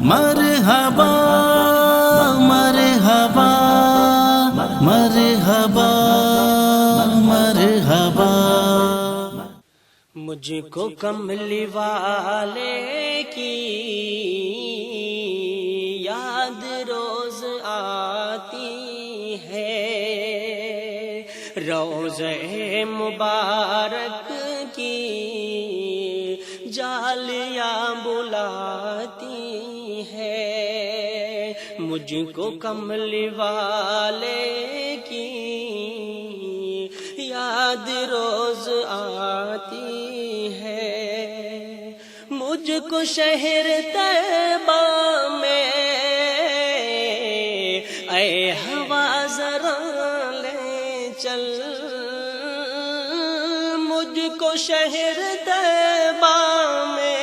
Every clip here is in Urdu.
مرحبا مرحبا مرحبا مرحبا۔ مجھ کو کملی والے کی یاد روز آتی ہے، روضہ مبارک کی جالیاں بلاتی ہے۔ مجھ کو کملی والے کی یاد روز آتی ہے، مجھ کو شہر طیبہ میں اے ہوا ذرا لے چل، مجھ کو شہر طیبہ میں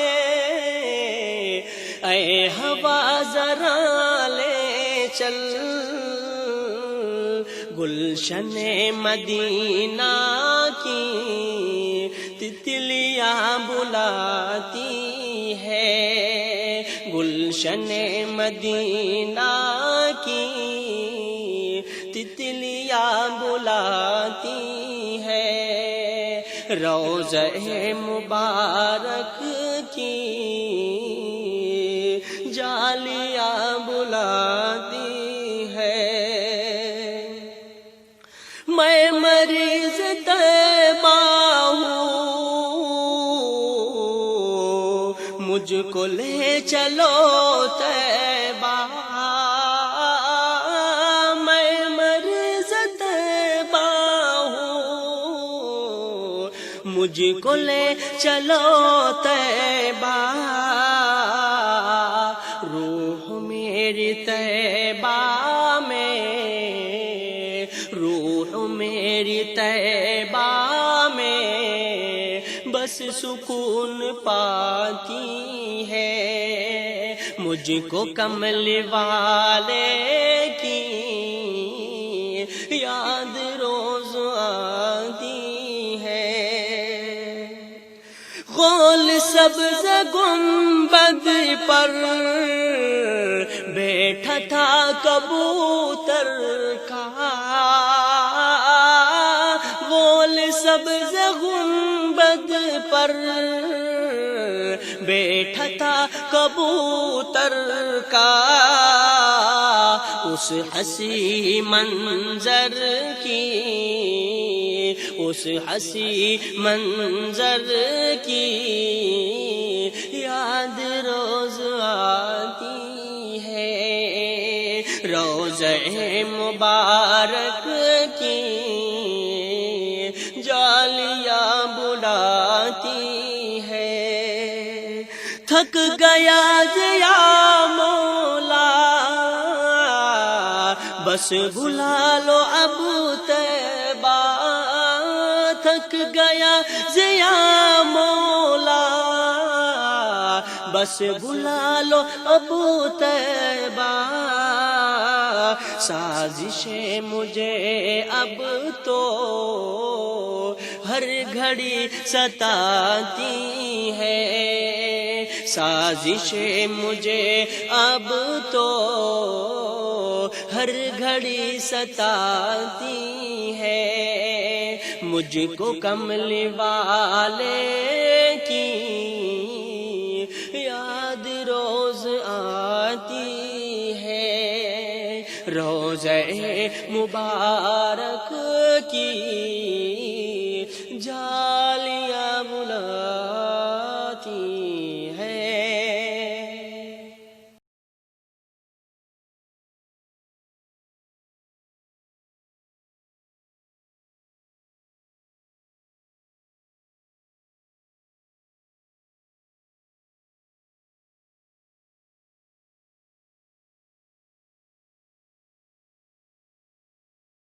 اے ہوا ذرا لے چل، گلشن مدینہ کی تتلیاں بلاتی ہے، گلشن مدینہ کی تتلیاں بلاتی ہے، روضہ مبارک کی جالیاں بلاتی ہے۔ میں مریض طیبہ ہوں، مجھ کو لے چلو طیبہ، میں مریض طیبہ ہوں، مجھ کو لے چلو طیبہ، روح میری طیبہ میں، روح میری طیبہ میں بس سکون پاتی ہے، مجھ کو کملی والے کی یاد روز آتی ہے۔ غول سبز گنبد پر بیٹھا تھا کبوتر کا، غول سبز گنبد پر بیٹھا تھا کبوتر کا، اس حسین منظر کی، اس حسین منظر کی یاد روز آتی ہے، روضہ مبارک کی جالیاں بلاتی ہے۔ تھک گیا یا مولا بس بلا لو اب طیبہ، تھک گیا یا مولا بس بلا لو اب طیبہ، سازشیں مجھے اب تو ہر گھڑی ستاتی ہے، سازشیں مجھے اب تو ہر گھڑی ستاتی ہے، مجھ کو کملی والے کی یاد روز آتی ہے، روضہ مبارک کی